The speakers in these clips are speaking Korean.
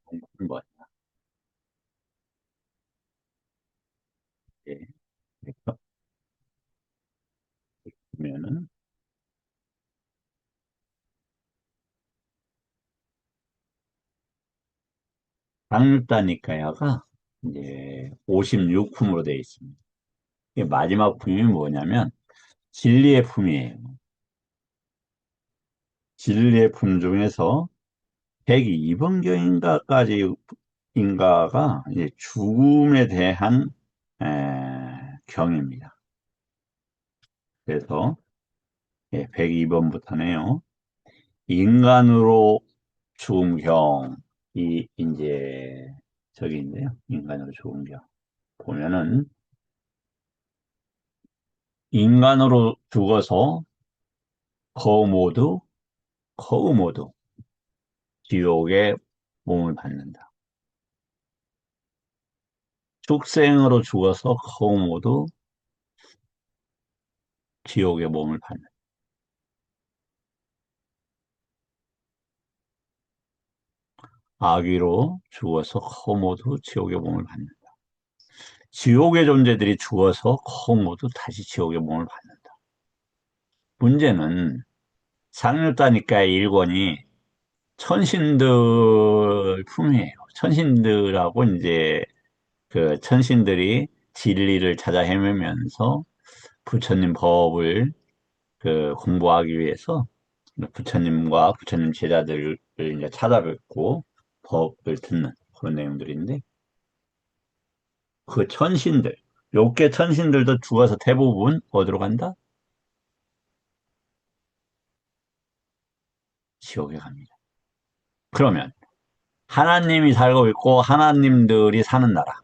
공부는 뭐냐? 예. 그래서 보면은 상륙다니까야가 이제 56품으로 되어 있습니다. 이게 마지막 품이 뭐냐면 진리의 품이에요. 진리의 품 중에서 102번경인가까지 인가가 이제 죽음에 대한 경입니다. 그래서 102번부터네요. 인간으로 죽은 경이 이제 저기인데요. 인간으로 죽은 경. 보면은 인간으로 죽어서 거모도 거모도 지옥의 몸을 받는다. 축생으로 죽어서 거모도 지옥의 몸을 받는다. 아기로 죽어서 거모도 지옥의 몸을 받는다. 지옥의 존재들이 죽어서 거모도 다시 지옥의 몸을 받는다. 문제는 상륙다니까의 일권이 천신들 품이에요. 천신들하고 이제 그 천신들이 진리를 찾아 헤매면서 부처님 법을 그 공부하기 위해서 부처님과 부처님 제자들을 이제 찾아뵙고 법을 듣는 그런 내용들인데 그 천신들, 욕계 천신들도 죽어서 대부분 어디로 간다? 지옥에 갑니다. 그러면 하나님이 살고 있고 하나님들이 사는 나라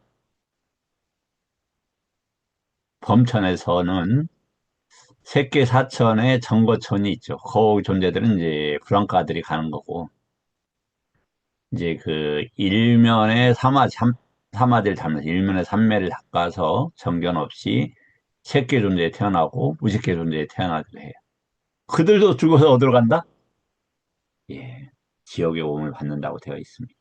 범천에서는 세계 사천의 정거천이 있죠. 그 존재들은 이제 불안가들이 가는 거고 이제 그 일면의 사마디를 닮아서 일면의 삼매를 닦아서 정견 없이 색계 존재에 태어나고 무색계 존재에 태어나기도 해요. 그들도 죽어서 어디로 간다? 예, 지옥의 오음을 받는다고 되어 있습니다.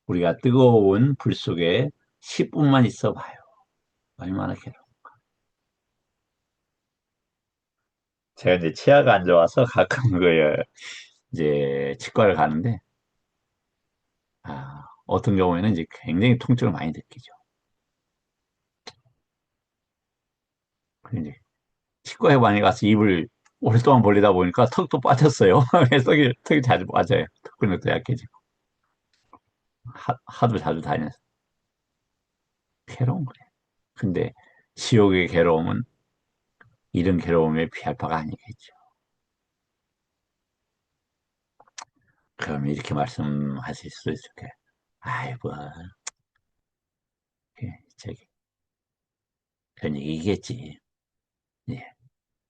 우리가 뜨거운 불 속에 10분만 있어 봐요. 얼마나 괴로워. 제가 이제 치아가 안 좋아서 가끔 그 이제 치과를 가는데 어떤 경우에는 이제 굉장히 통증을 많이 느끼죠. 그래서 이제 치과에 많이 가서 입을 오랫동안 벌리다 보니까 턱도 빠졌어요. 턱이 자주 빠져요. 턱 근육도 약해지고. 하도 자주 다녀서. 괴로운 거예요. 근데 지옥의 괴로움은 이런 괴로움에 비할 바가 아니겠죠. 그럼 이렇게 말씀하실 수도 있을 거예요. 아이고, 저기, 그런 얘기겠지. 예.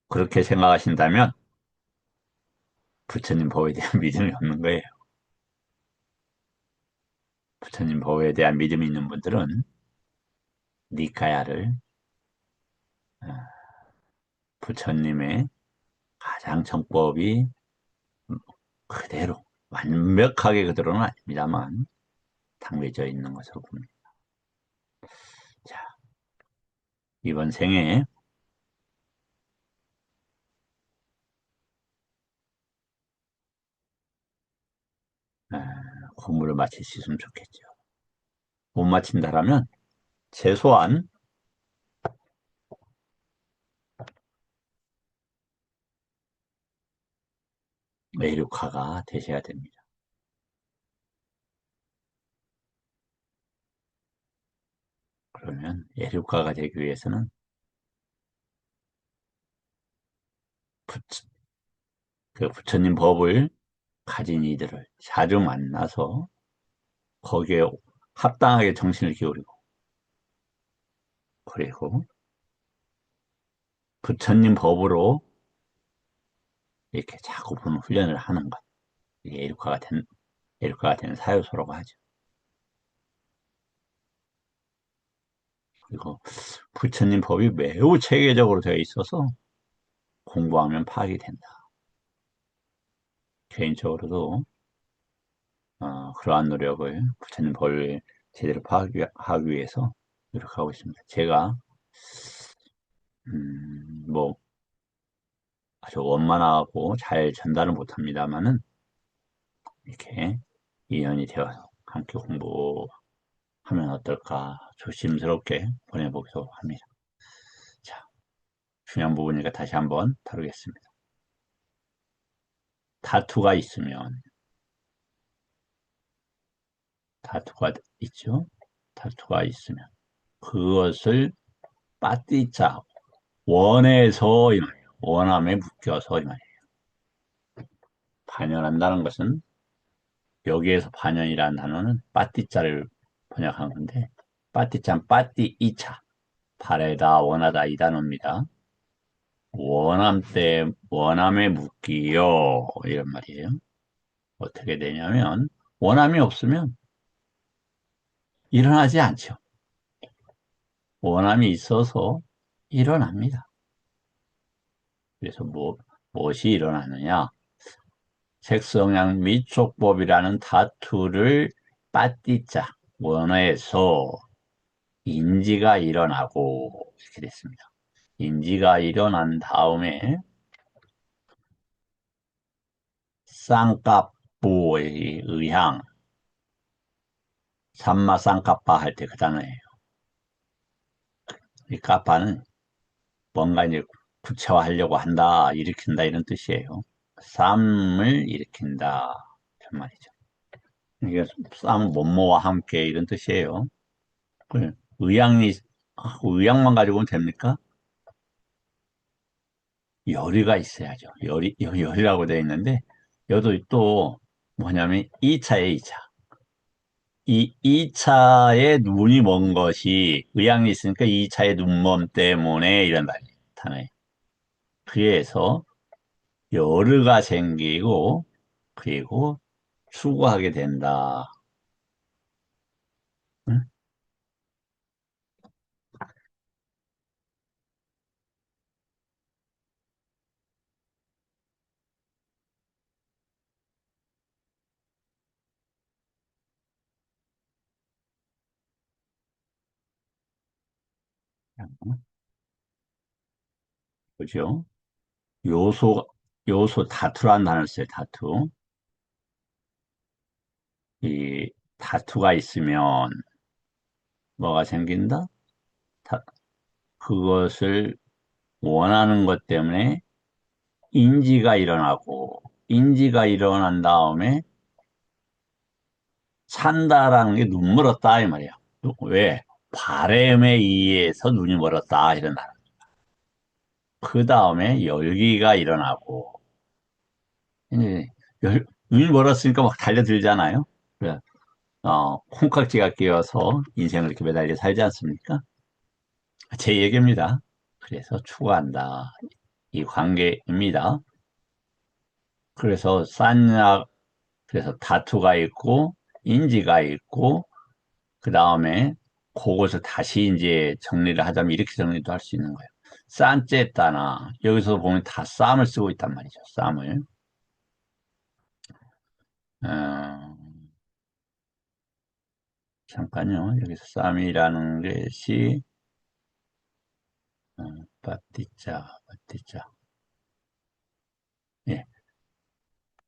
그렇게 생각하신다면 부처님 법에 대한 믿음이 없는 거예요. 부처님 법에 대한 믿음이 있는 분들은 니카야를 부처님의 가장 정법이 그대로 완벽하게 그대로는 아닙니다만 담겨져 있는 것으로 봅니다. 자, 이번 생에 공부를 마칠 수 있으면 좋겠죠. 못 마친다라면 최소한 외륙화가 되셔야 됩니다. 그러면 외륙화가 되기 위해서는 부, 그 부처님 법을 가진 이들을 자주 만나서 거기에 합당하게 정신을 기울이고 그리고 부처님 법으로 이렇게 자꾸 보는 훈련을 하는 것. 이게 에르카가 되는 사유소라고 하죠. 그리고 부처님 법이 매우 체계적으로 되어 있어서 공부하면 파악이 된다. 개인적으로도 그러한 노력을 부처님 법을 제대로 하기 위해서 노력하고 있습니다. 제가 뭐 아주 원만하고 잘 전달은 못합니다만은 이렇게 인연이 되어서 함께 공부하면 어떨까 조심스럽게 보내보기도 합니다. 자, 중요한 부분이니까 다시 한번 다루겠습니다. 다투가 있으면 다투가 있죠. 다투가 있으면 그것을 빠띠자 원해서 이 말이에요. 원함에 묶여서 이 말이에요. 반연한다는 것은 여기에서 반연이라는 단어는 빠띠자를 번역한 건데 빠띠자는 빠띠 이차 바래다 원하다 이 단어입니다. 원함에 묶이요 이런 말이에요. 어떻게 되냐면 원함이 없으면 일어나지 않죠. 원함이 있어서 일어납니다. 그래서 무엇이 일어나느냐? 색성향 미촉법이라는 다투를 빠띠자 원어에서 인지가 일어나고 이렇게 됐습니다. 인지가 일어난 다음에 쌍까뿌의 의향 삼마쌍까빠 할 때 그 단어예요. 이 까빠는 뭔가 이제 구체화하려고 한다, 일으킨다 이런 뜻이에요. 쌈을 일으킨다 이런 말이죠. 이게 쌈 뭐뭐와 함께 이런 뜻이에요. 의향이 의향만 가지고는 됩니까? 열의가 있어야죠. 열이라고 되어 있는데 여도 또 뭐냐면 2차에 2차. 이 2차에 눈이 먼 것이 의향이 있으니까 2차의 눈먼 때문에 이런 말이 나타나요. 그래서 열의가 생기고 그리고 추구하게 된다. 응? 그죠? 요소, 다투란 단어를 써요, 다투. 이 다투가 있으면 뭐가 생긴다? 다- 그것을 원하는 것 때문에 인지가 일어난 다음에 찬다라는 게 눈 멀었다, 이 말이야. 왜? 바램에 의해서 눈이 멀었다, 이런 단어. 그 다음에 열기가 일어나고, 이제 눈이 멀었으니까 막 달려들잖아요. 그래, 콩깍지가 끼어서 인생을 이렇게 매달려 살지 않습니까? 제 얘기입니다. 그래서 추구한다. 이 관계입니다. 그래서 그래서 다투가 있고, 인지가 있고, 그 다음에 그것을 다시 이제 정리를 하자면 이렇게 정리도 할 수 있는 거예요. 싼째따나 여기서 보면 다 쌈을 쓰고 있단 말이죠. 쌈을. 어, 잠깐요. 여기서 쌈이라는 것이 빠띠자. 예,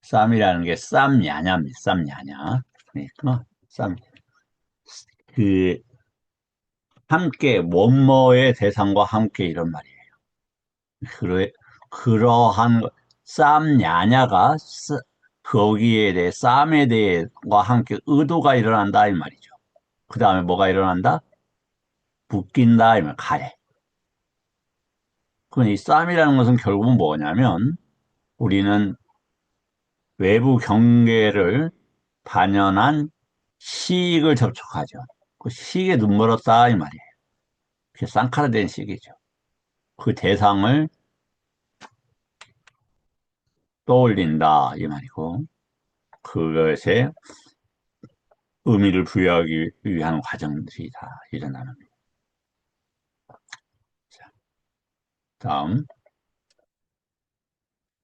쌈이라는 게 쌈야냐입니다. 쌈야냐. 그러니까 쌈. 그 함께 뭐뭐의 대상과 함께 이런 말이에요. 그러, 그러한 쌈야냐가 거기에 대해 쌈에 대해와 함께 의도가 일어난다 이 말이죠. 그 다음에 뭐가 일어난다? 묶인다 이면 가해. 그럼 이 쌈이라는 것은 결국은 뭐냐면 우리는 외부 경계를 반영한 시익을 접촉하죠. 그 시익에 눈멀었다 이 말이에요. 그게 쌍카라된 시익이죠. 그 대상을 떠올린다 이 말이고 그것에 의미를 부여하기 위한 과정들이 다 일어나는 겁니다. 자, 다음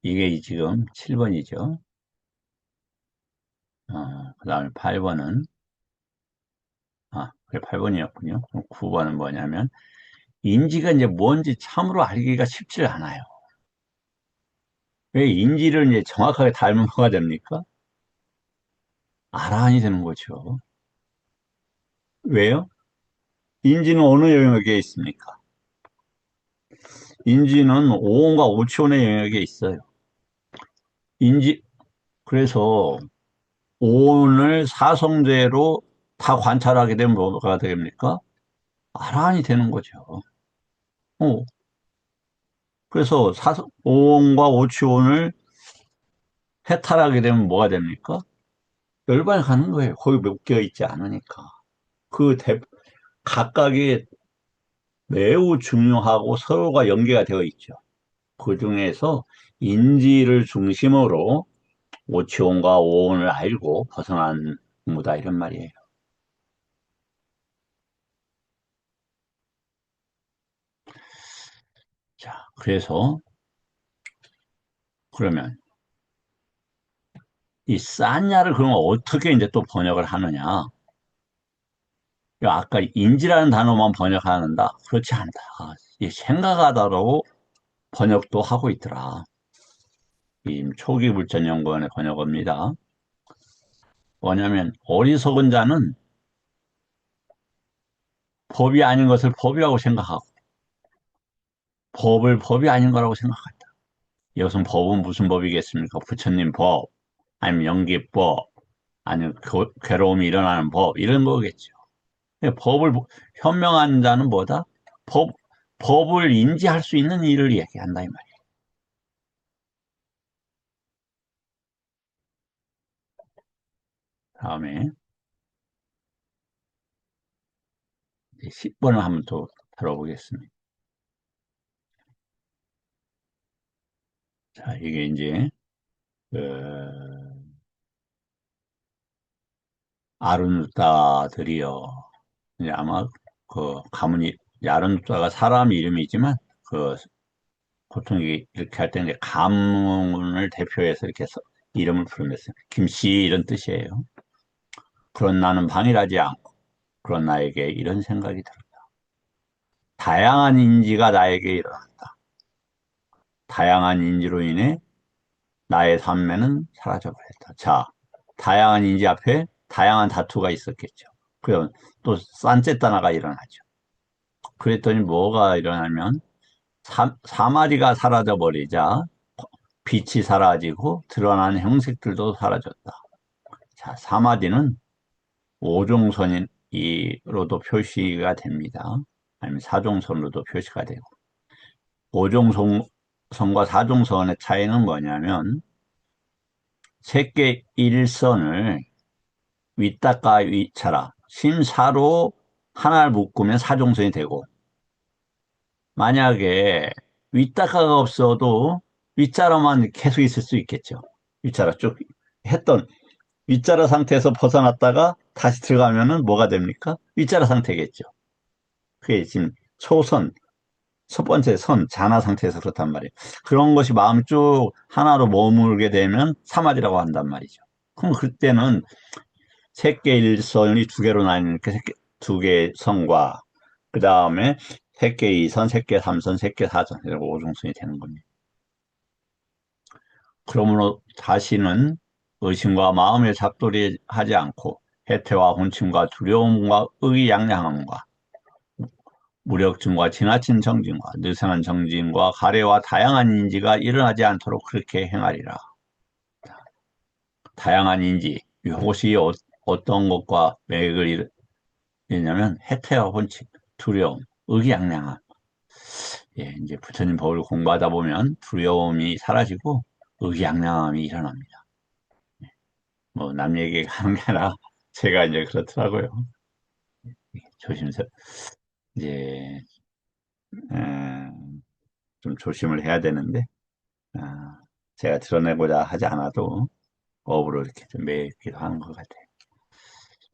이게 지금 7번이죠. 그 다음에 8번은, 그래, 8번이었군요. 9번은 뭐냐면, 인지가 이제 뭔지 참으로 알기가 쉽지 않아요. 왜 인지를 이제 정확하게 닮은 뭐가 됩니까? 아란이 되는 거죠. 왜요? 인지는 어느 영역에 있습니까? 인지는 오온과 오치온의 영역에 있어요. 인지, 그래서 오온을 사성제로 다 관찰하게 되면 뭐가 됩니까? 아란이 되는 거죠. 어, 그래서 오온과 오치온을 해탈하게 되면 뭐가 됩니까? 열반이 가는 거예요. 거기 묶여 있지 않으니까. 그 각각이 매우 중요하고 서로가 연계가 되어 있죠. 그 중에서 인지를 중심으로 오치온과 오온을 알고 벗어난 무다 이런 말이에요. 자, 그래서 그러면 이 싼냐를 그러면 어떻게 이제 또 번역을 하느냐? 아까 인지라는 단어만 번역하는다? 그렇지 않다. 이 생각하다로 번역도 하고 있더라. 이 초기불전연구원의 번역어입니다. 뭐냐면 어리석은 자는 법이 아닌 것을 법이라고 생각하고 법을 법이 아닌 거라고 생각한다. 이것은 법은 무슨 법이겠습니까? 부처님 법, 아니면 연기법, 아니면 괴로움이 일어나는 법 이런 거겠죠. 법을 현명한 자는 뭐다? 법 법을 인지할 수 있는 일을 얘기한다 이 말이에요. 다음에 10번을 한번 또 들어보겠습니다. 자, 이게 이제 그 아른누따들이요. 이제 아마 그 가문이 아른누따가 사람 이름이지만 그 보통 이렇게 할 때는 가문을 대표해서 이렇게 이름을 부르면서 김씨 이런 뜻이에요. 그런 나는 방일하지 않고 그런 나에게 이런 생각이 들었다. 다양한 인지가 나에게 일어났다. 다양한 인지로 인해 나의 삶에는 사라져버렸다. 자, 다양한 인지 앞에 다양한 다투가 있었겠죠. 그럼 또 싼째따나가 일어나죠. 그랬더니 뭐가 일어나면 사마리가 사라져버리자 빛이 사라지고 드러난 형식들도 사라졌다. 자, 사마디는 오종선이로도 표시가 됩니다. 아니면 사종선으로도 표시가 되고. 오종선과 사종선의 차이는 뭐냐면, 색계 일선을 윗다가 위차라, 심사로 하나를 묶으면 사종선이 되고, 만약에 윗다가가 없어도 윗자로만 계속 있을 수 있겠죠. 윗자로 쭉 했던 윗자로 상태에서 벗어났다가 다시 들어가면은 뭐가 됩니까? 윗자로 상태겠죠. 그게 지금 초선, 첫 번째 선, 잔화 상태에서 그렇단 말이에요. 그런 것이 마음 쭉 하나로 머물게 되면 사마디라고 한단 말이죠. 그럼 그때는 색계일선이 두 개로 나뉘니까 두 개의 선과 그 다음에 색계이선, 색계삼선, 색계사선 이렇게 오종선이 되는 겁니다. 그러므로 다시는 의심과 마음의 잡돌이하지 않고 해태와 혼침과 두려움과 의양양함과 무력증과 지나친 정진과 느슨한 정진과 가래와 다양한 인지가 일어나지 않도록 그렇게 행하리라. 다양한 인지, 이것이 어떤 것과 맥을 이냐면 해태와 혼침, 두려움, 의기양양함. 예, 이제 부처님 법을 공부하다 보면 두려움이 사라지고 의기양양함이 일어납니다. 뭐 남 얘기 하는 게 아니라 제가 이제 그렇더라고요. 조심스레 이제 좀 조심을 해야 되는데 아, 제가 드러내고자 하지 않아도 업으로 이렇게 좀 매기도 하는 것 같아요.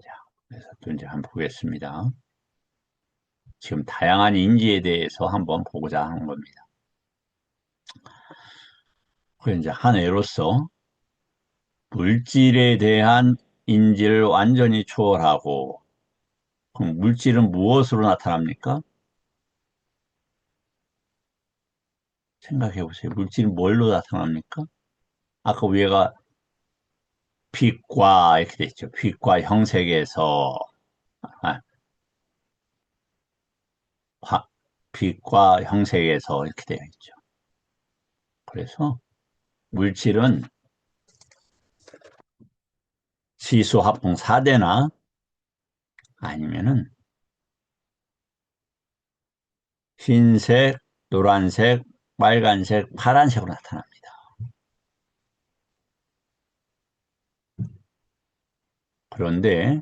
자, 그래서 또 이제 한번 보겠습니다. 지금 다양한 인지에 대해서 한번 보고자 하는 겁니다. 그 이제 한 애로서 물질에 대한 인지를 완전히 초월하고, 그럼 물질은 무엇으로 나타납니까? 생각해 보세요. 물질은 뭘로 나타납니까? 아까 위에가 빛과 이렇게 돼 있죠. 빛과 형색에서, 아, 화- 빛과 형색에서 이렇게 되어 있죠. 그래서 물질은 지수합동 4대나 아니면은 흰색, 노란색, 빨간색, 파란색으로 나타납니다. 그런데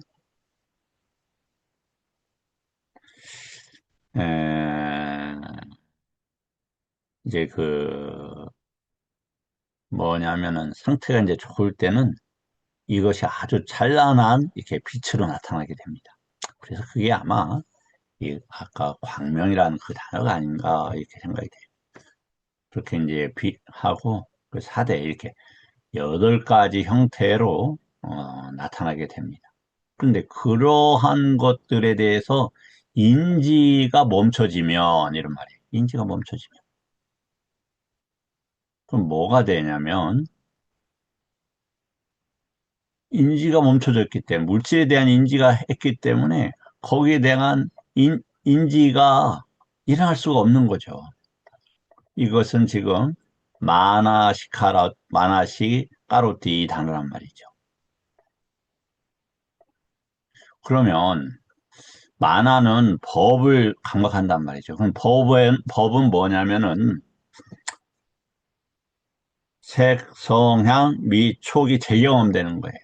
에, 이제 그 뭐냐면은 상태가 이제 좋을 때는 이것이 아주 찬란한 이렇게 빛으로 나타나게 됩니다. 그래서 그게 아마 이 아까 광명이라는 그 단어가 아닌가 이렇게 생각이 돼요. 그렇게 이제 빛하고 그 4대 이렇게 8가지 형태로 나타나게 됩니다. 그런데 그러한 것들에 대해서 인지가 멈춰지면 이런 말이에요. 인지가 멈춰지면 그럼 뭐가 되냐면 인지가 멈춰졌기 때문에 물질에 대한 인지가 했기 때문에 거기에 대한 인지가 일어날 수가 없는 거죠. 이것은 지금 마나시 까로띠 단어란 말이죠. 그러면 만화는 법을 강박한단 말이죠. 그럼 법은 뭐냐면은 색, 성향, 미, 촉이 재경험되는 거예요.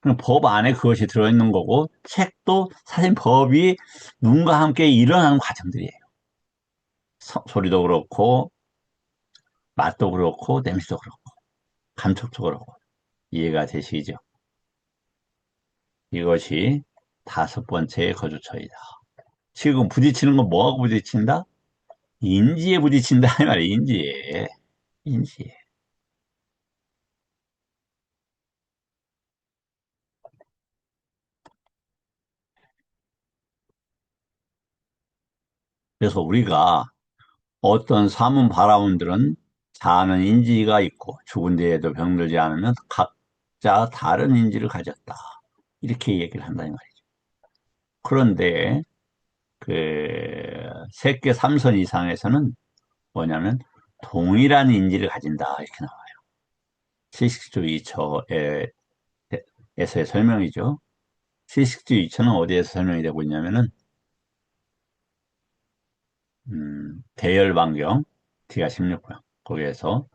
그럼 법 안에 그것이 들어있는 거고, 색도 사실 법이 눈과 함께 일어나는 과정들이에요. 소리도 그렇고, 맛도 그렇고, 냄새도 그렇고, 감촉도 그렇고. 이해가 되시죠? 이것이 5번째 거주처이다. 지금 부딪히는 건 뭐하고 부딪힌다? 인지에 부딪힌다. 이 말이에요, 인지에. 인지에. 그래서 우리가 어떤 사문 바라온들은 사는 인지가 있고 죽은 뒤에도 병들지 않으면 각자 다른 인지를 가졌다. 이렇게 얘기를 한다는 말이죠. 그런데 그 세계 3선 이상에서는 뭐냐면 동일한 인지를 가진다 이렇게 나와요. 70조 2초에서의 설명이죠. 70조 2초는 어디에서 설명이 되고 있냐면은 대열반경 T가 16번 거기에서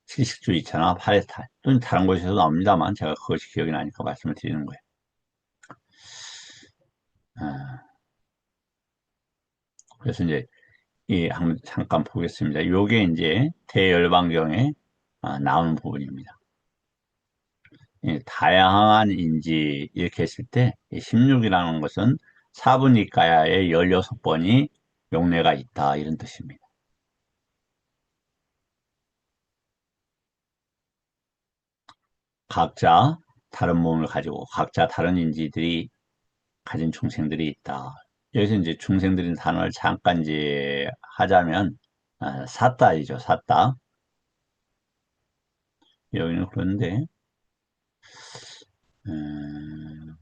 시식주 있잖아, 파레스타인 또는 다른 곳에서도 나옵니다만 제가 그것이 기억이 나니까 말씀을 드리는 거예요. 아, 그래서 이제 이 한번 잠깐 보겠습니다. 요게 이제 대열반경에 나오는 부분입니다. 다양한 인지 이렇게 했을 때 16이라는 것은 사분위가야의 16번이 용례가 있다 이런 뜻입니다. 각자 다른 몸을 가지고 각자 다른 인지들이 가진 중생들이 있다. 여기서 이제 중생들인 단어를 잠깐 이제 하자면 사따이죠, 사따. 여기는 그런데 음,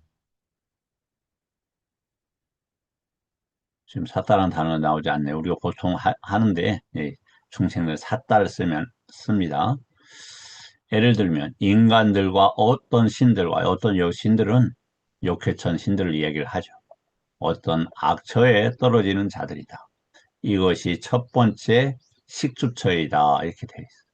지금 사따라는 단어가 나오지 않네요. 우리가 보통 하는데 중생들 사따를 쓰면 씁니다. 예를 들면 인간들과 어떤 신들과 어떤 여신들은 욕해천 신들을 이야기를 하죠. 어떤 악처에 떨어지는 자들이다. 이것이 첫 번째 식주처이다 이렇게 되어 있어요.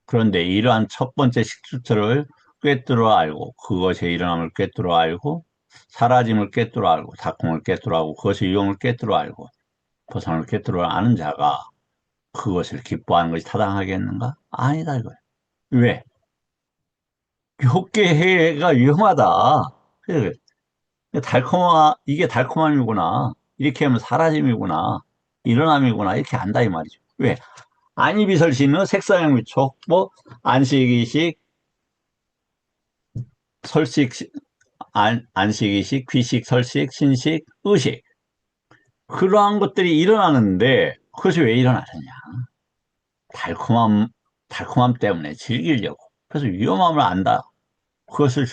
그런데 이러한 첫 번째 식주처를 꿰뚫어 알고 그것의 일어남을 꿰뚫어 알고 사라짐을 꿰뚫어 알고 작품을 꿰뚫어 알고 그것의 유형을 꿰뚫어 알고 보상을 꿰뚫어 아는 자가 그것을 기뻐하는 것이 타당하겠는가? 아니다 이거예요. 왜? 욕계해가 위험하다. 그래, 이게 달콤함이구나. 이렇게 하면 사라짐이구나. 일어남이구나. 이렇게 안다 이 말이죠. 왜? 안이비설신은 색상향미촉, 뭐 안식이식, 설식, 안식이식, 귀식, 설식, 신식, 의식. 그러한 것들이 일어나는데 그것이 왜 일어나느냐? 달콤함, 달콤함 때문에 즐기려고. 그래서 위험함을 안다. 그것을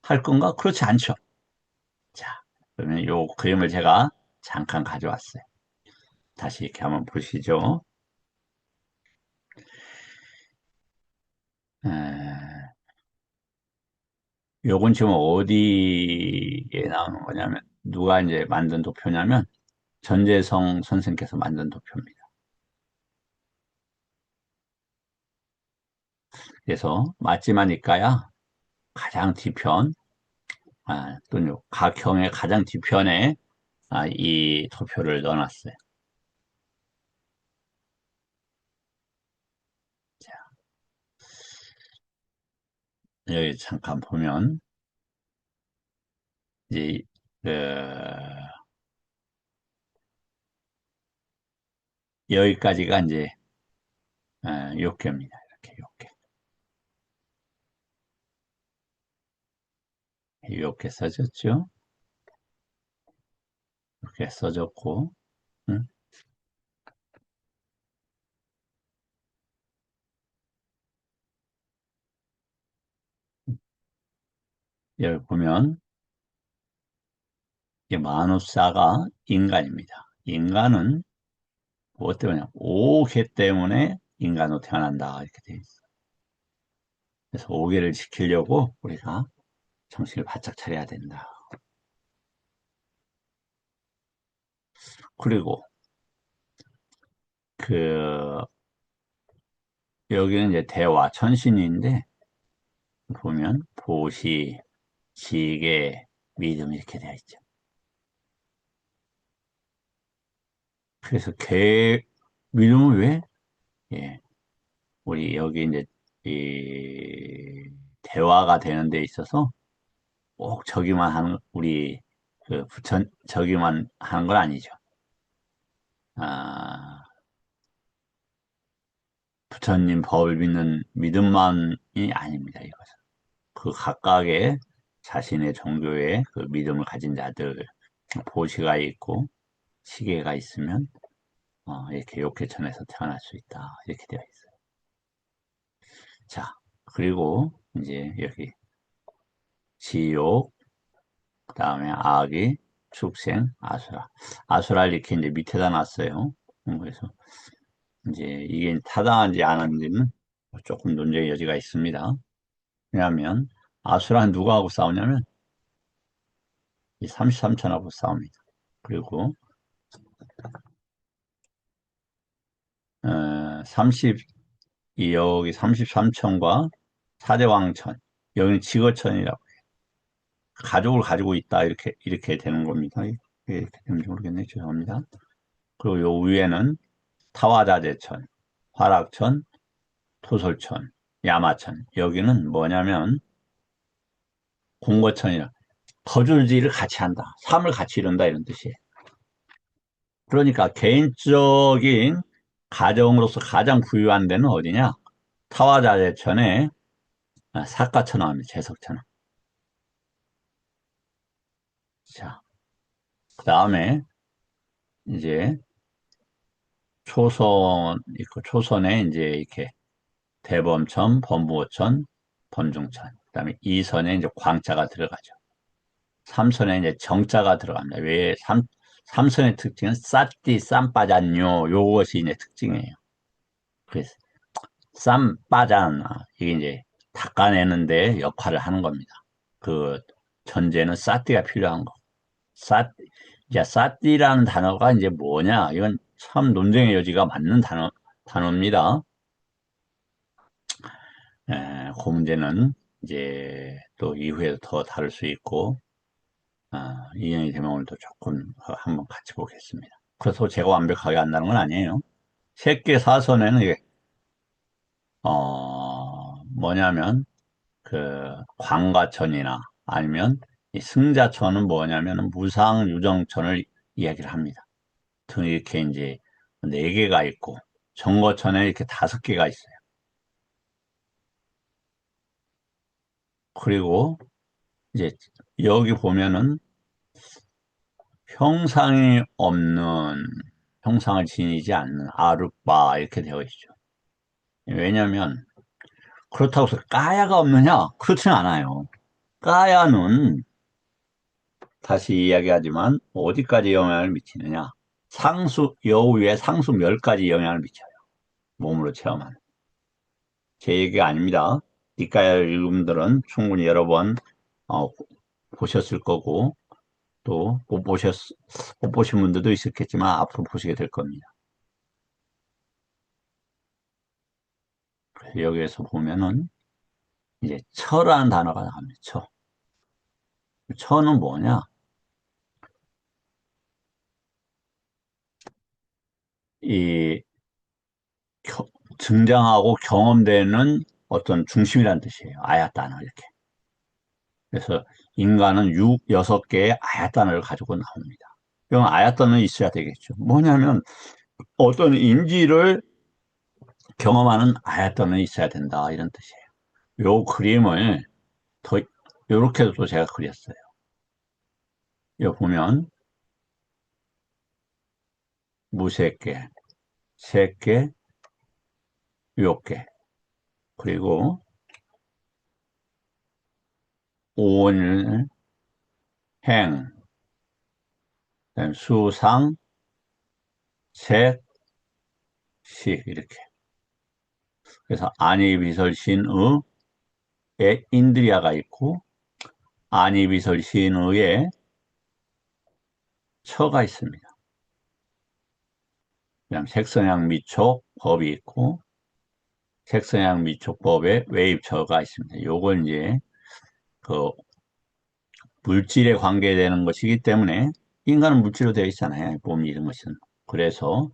할 건가? 그렇지 않죠. 자, 그러면 요 그림을 제가 잠깐 가져왔어요. 다시 이렇게 한번 보시죠. 에, 요건 지금 어디에 나오는 거냐면, 누가 이제 만든 도표냐면, 전재성 선생께서 만든 도표입니다. 그래서 맞지마니까야 가장 뒤편, 또는 각형의 가장 뒤편에 이 도표를 넣어놨어요. 자, 여기 잠깐 보면, 이제, 그, 여기까지가 이제, 요께입니다. 이렇게 요께. 요렇게 써졌죠? 이렇게 써졌고, 응? 여기 보면, 이 마누사가 인간입니다. 인간은 무엇 때문에? 오개 때문에 인간으로 태어난다. 이렇게 돼 있어. 그래서 오개를 지키려고 우리가 정신을 바짝 차려야 된다. 그리고 그 여기는 이제 대화 천신인데 보면 보시, 지계, 믿음 이렇게 되어 있죠. 그래서 믿음은 왜? 예, 우리 여기 이제 이 대화가 되는 데 있어서 꼭 저기만 하는 우리 그 부처 저기만 하는 건 아니죠. 아, 부처님 법을 믿는 믿음만이 아닙니다. 이것은 그 각각의 자신의 종교의 그 믿음을 가진 자들 보시가 있고 시계가 있으면 이렇게 욕계천에서 태어날 수 있다. 이렇게 되어 있어요. 자, 그리고 이제 여기 지옥, 그다음에 아기, 축생, 아수라. 아수라 이렇게 이제 밑에다 놨어요. 그래서 이제 이게 타당한지 안 하는지는 조금 논쟁의 여지가 있습니다. 왜냐하면 아수라는 누구하고 싸우냐면 이 33천하고 싸웁니다. 그리고 30, 여기 33천과 사대왕천, 여기는 지거천이라고 가족을 가지고 있다 이렇게 되는 겁니다. 이렇게 되는지 모르겠네요. 죄송합니다. 그리고 요 위에는 타화자재천, 화락천, 토솔천, 야마천. 여기는 뭐냐면 공거천이라 거주지를 같이 한다. 삶을 같이 이룬다 이런 뜻이에요. 그러니까 개인적인 가정으로서 가장 부유한 데는 어디냐? 타화자재천에 사가천왕입니다. 재석천왕. 자, 그 다음에 이제 초선 있고 초선에 이제 이렇게 대범천, 범부호천, 범중천. 그다음에 2선에 이제 광자가 들어가죠. 3선에 이제 정자가 들어갑니다. 왜 삼선의 특징은 싸띠 쌈빠잔요 요것이 이제 특징이에요. 그래서 쌈빠잔 이게 이제 닦아내는데 역할을 하는 겁니다. 그 전제는 싸띠가 필요한 거. 싸 이제 싸띠라는 단어가 이제 뭐냐? 이건 참 논쟁의 여지가 많는 단어입니다. 그 문제는 이제 또 이후에 더 다룰 수 있고, 인연이 되면 오늘도 조금 한번 같이 보겠습니다. 그래서 제가 완벽하게 한다는 건 아니에요. 새끼 사선에는 이게, 뭐냐면, 그, 광가천이나 아니면 이 승자천은 뭐냐면 무상유정천을 이야기를 합니다. 등 이렇게 이제 네 개가 있고, 정거천에 이렇게 다섯 개가 있어요. 그리고 이제 여기 보면은 형상이 없는, 형상을 지니지 않는 아르바 이렇게 되어 있죠. 왜냐하면 그렇다고 해서 까야가 없느냐? 그렇지는 않아요. 까야는 다시 이야기하지만 어디까지 영향을 미치느냐? 상수 여우의 상수 멸까지 영향을 미쳐요. 몸으로 체험하는. 제 얘기가 아닙니다. 니까야 읽음들은 충분히 여러 번 어, 보셨을 거고 또 못 보신 분들도 있었겠지만 앞으로 보시게 될 겁니다. 그래서 여기에서 보면은 이제 처라는 단어가 나옵니다. 처. 처는 뭐냐? 이 겨- 등장하고 경험되는 어떤 중심이라는 뜻이에요. 아야 단어 이렇게. 그래서 인간은 여섯 개의 아야 단어를 가지고 나옵니다. 그럼 아야 단어는 있어야 되겠죠. 뭐냐면 어떤 인지를 경험하는 아야 단어는 있어야 된다 이런 뜻이에요. 요 그림을 더 요렇게도 제가 그렸어요. 여기 보면 무색계, 색계, 요계, 그리고 온, 행, 수상, 색, 식 이렇게. 그래서 안이비설신의에 인드리아가 있고 안이비설신의에 처가 있습니다. 그다음 색선양 미촉 법이 있고 색선양 미촉법에 외입처가 있습니다. 요걸 이제 그 물질에 관계되는 것이기 때문에 인간은 물질로 되어 있잖아요. 몸 이런 것은. 그래서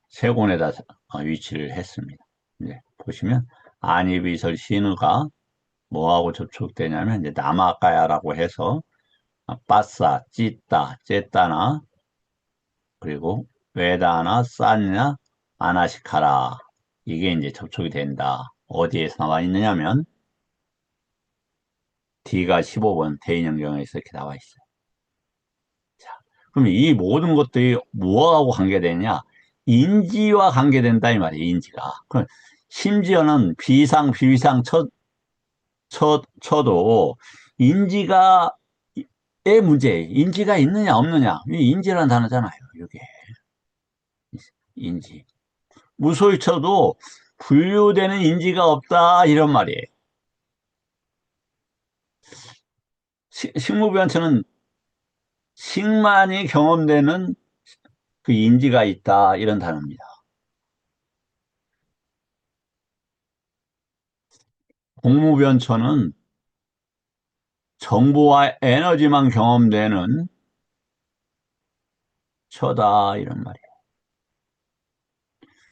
세곤에다 위치를 했습니다. 이제 보시면 안이비설 신의가 뭐하고 접촉되냐면 이제 나마까야라고 해서 빠싸, 찌따, 째따나 그리고 외다나, 쌌냐, 아나시카라 이게 이제 접촉이 된다. 어디에서 나와 있느냐면 D가 15번 대인연경에서 이렇게 나와 있어요. 자, 그럼 이 모든 것들이 무엇하고 관계되냐? 인지와 관계된다 이 말이에요. 인지가. 그럼 심지어는 비상, 비위상 쳐도 인지가 의 문제, 인지가 있느냐 없느냐. 이 인지라는 단어잖아요. 이게 인지. 무소위 쳐도 분류되는 인지가 없다 이런 말이에요. 식무변처는 식만이 경험되는 그 인지가 있다 이런 단어입니다. 공무변처는 정보와 에너지만 경험되는 처다 이런 말이에요.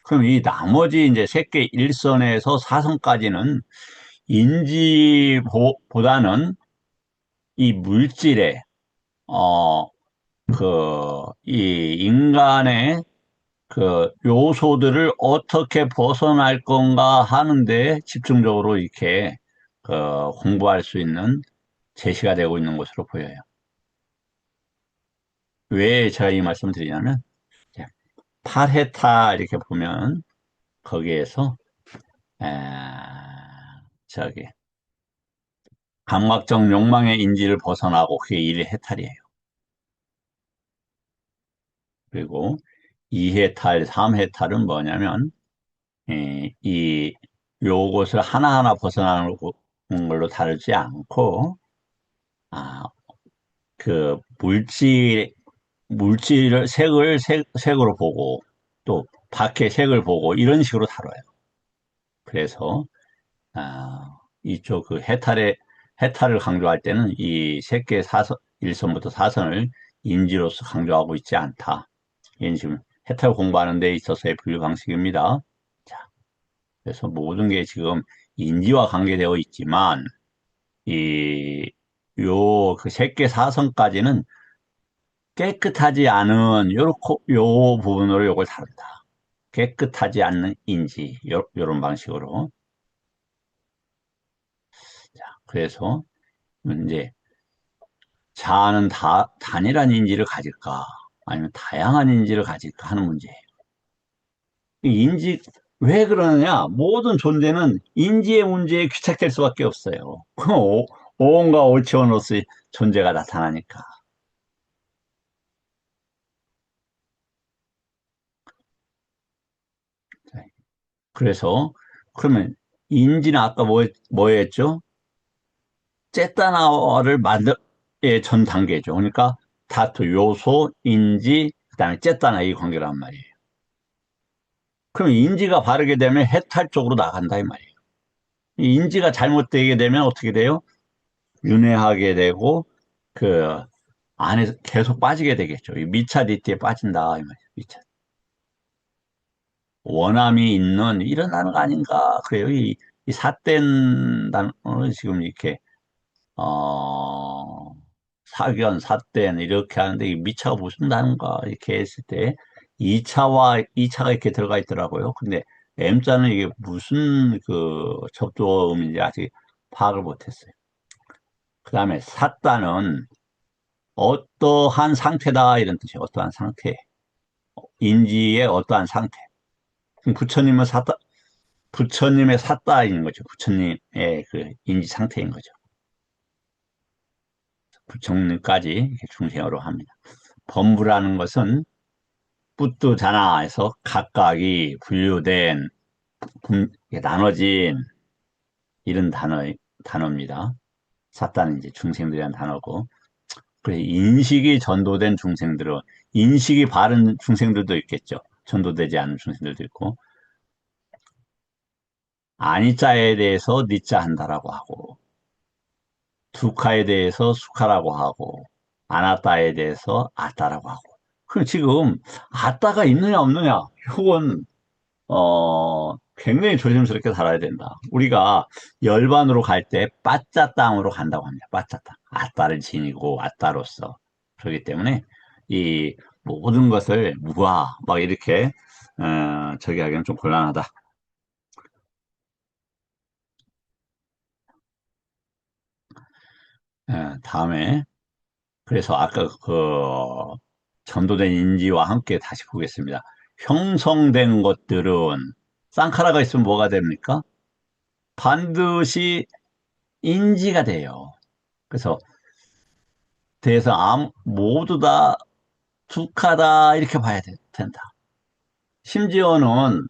그럼 이 나머지 이제 새끼 1선에서 4선까지는 인지보다는 이 물질의 이 인간의 그 요소들을 어떻게 벗어날 건가 하는데 집중적으로 이렇게 공부할 수 있는 제시가 되고 있는 것으로 보여요. 왜 제가 이 말씀을 드리냐면, 팔헤타 이렇게 보면 거기에서 에, 저기 감각적 욕망의 인지를 벗어나고 그게 1해탈이에요. 그리고 2해탈, 3해탈은 뭐냐면 이 요것을 하나하나 벗어나는 걸로 다루지 않고 아, 그 물질을 색으로 보고 또 밖의 색을 보고 이런 식으로 다뤄요. 그래서 이쪽 그 해탈을 강조할 때는 이 색계 사선 1선부터 4선을 인지로서 강조하고 있지 않다. 이건 지금 해탈 공부하는 데 있어서의 분류 방식입니다. 자, 그래서 모든 게 지금 인지와 관계되어 있지만 이 요 그 색계 사선까지는 깨끗하지 않은 요 부분으로 요걸 다룬다. 깨끗하지 않는 인지 요런 방식으로. 자, 그래서 이제 자아는 단일한 인지를 가질까? 아니면 다양한 인지를 가질까 하는 문제예요. 이 인지, 왜 그러느냐? 모든 존재는 인지의 문제에 귀착될 수밖에 없어요. 그 오온과 올치원으로서의 존재가 나타나니까. 그래서, 그러면 인지는 아까 뭐였죠? 쨌다나와를 의 전 단계죠. 그러니까 다투, 요소, 인지, 그다음에 쨌다나 이 관계란 말이에요. 그럼 인지가 바르게 되면 해탈 쪽으로 나간다 이 말이에요. 이 인지가 잘못되게 되면 어떻게 돼요? 윤회하게 되고 그 안에 계속 빠지게 되겠죠. 이 미차디티에 빠진다 이 말이에요. 미차. 원함이 있는 이런 단어가 아닌가 그래요. 이 삿된 단어는 지금 이렇게 어 사견, 삿된 이렇게 하는데 이 미차가 무슨 단어인가 이렇게 했을 때 2차와 2차가 이렇게 들어가 있더라고요. 근데 M자는 이게 무슨 그 접두어음인지 아직 파악을 못했어요. 그 다음에 삿다는 어떠한 상태다 이런 뜻이에요. 어떠한 상태. 인지의 어떠한 상태. 부처님은 삿다, 부처님의 삿다인 거죠. 부처님의 그 인지 상태인 거죠. 부처님까지 이렇게 중생어로 합니다. 범부라는 것은 뿌뚜자나에서 각각이 분류된, 나눠진 이런 단어입니다. 삿다는 이제 중생들에 대한 단어고, 그래 인식이 전도된 중생들은 인식이 바른 중생들도 있겠죠. 전도되지 않은 중생들도 있고, 아니자에 대해서 니자 한다라고 하고, 두카에 대해서 수카라고 하고, 아나따에 대해서 아따라고 하고. 그럼 지금 아따가 있느냐 없느냐? 이건 굉장히 조심스럽게 살아야 된다. 우리가 열반으로 갈 때 빠짜 땅으로 간다고 합니다. 빠짜 땅. 아따를 지니고 아따로서. 그렇기 때문에 이 모든 것을 무아 막 이렇게 저기 하기는 좀 곤란하다. 다음에 그래서 아까 그 전도된 인지와 함께 다시 보겠습니다. 형성된 것들은 쌍카라가 있으면 뭐가 됩니까? 반드시 인지가 돼요. 그래서 모두 다 투카다 이렇게 봐야 된다. 심지어는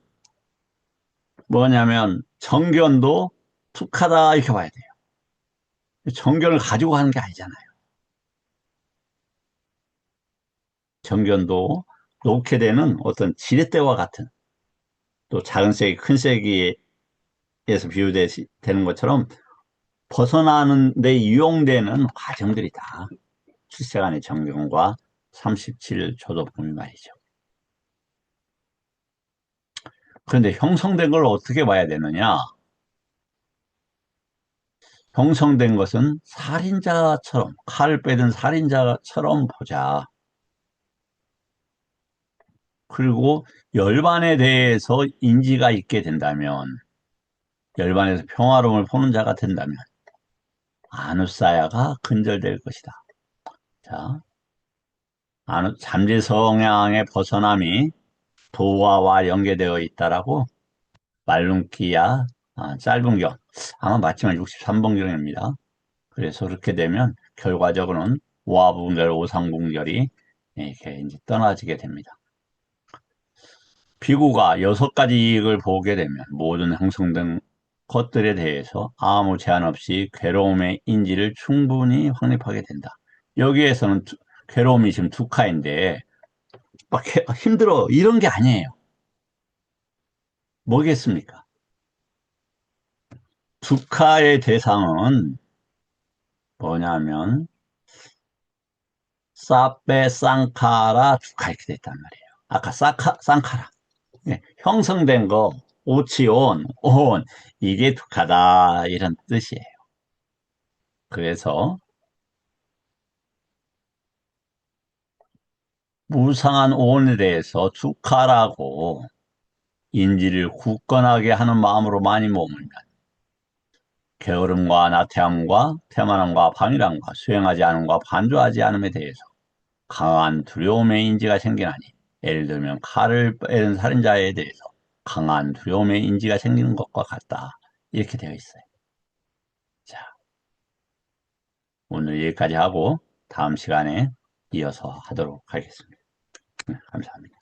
뭐냐면 정견도 투카다 이렇게 봐야 돼요. 정견을 가지고 하는 게 아니잖아요. 정견도 놓게 되는 어떤 지렛대와 같은 또 작은 세기 큰 세기에서 비유되는 것처럼 벗어나는 데 이용되는 과정들이다. 출세간의 정견과 37조도품이 말이죠. 그런데 형성된 걸 어떻게 봐야 되느냐? 형성된 것은 살인자처럼, 칼을 빼든 살인자처럼 보자. 그리고 열반에 대해서 인지가 있게 된다면, 열반에서 평화로움을 보는 자가 된다면, 아누사야가 근절될 것이다. 자, 잠재 성향의 벗어남이 도화와 연계되어 있다라고 말룬키야 짧은 경, 아마 맞지만 63번경입니다. 그래서 그렇게 되면 결과적으로는 오화분별, 오상분별이 이렇게 이제 떠나지게 됩니다. 비구가 6가지 이익을 보게 되면 모든 형성된 것들에 대해서 아무 제한 없이 괴로움의 인지를 충분히 확립하게 된다. 여기에서는 괴로움이 지금 두카인데 막 힘들어 이런 게 아니에요. 뭐겠습니까? 두카의 대상은 뭐냐면 사페 쌍카라 두카 이렇게 돼 있단 말이에요. 아까 쌍카라. 예, 형성된 거, 오치온, 온, 이게 두카다, 이런 뜻이에요. 그래서, 무상한 온에 대해서 두카라고 인지를 굳건하게 하는 마음으로 많이 머물면, 게으름과 나태함과 태만함과 방일함과 수행하지 않음과 반조하지 않음에 대해서 강한 두려움의 인지가 생기나니 예를 들면 칼을 빼는 살인자에 대해서 강한 두려움의 인지가 생기는 것과 같다. 이렇게 되어 있어요. 자, 오늘 여기까지 하고 다음 시간에 이어서 하도록 하겠습니다. 감사합니다.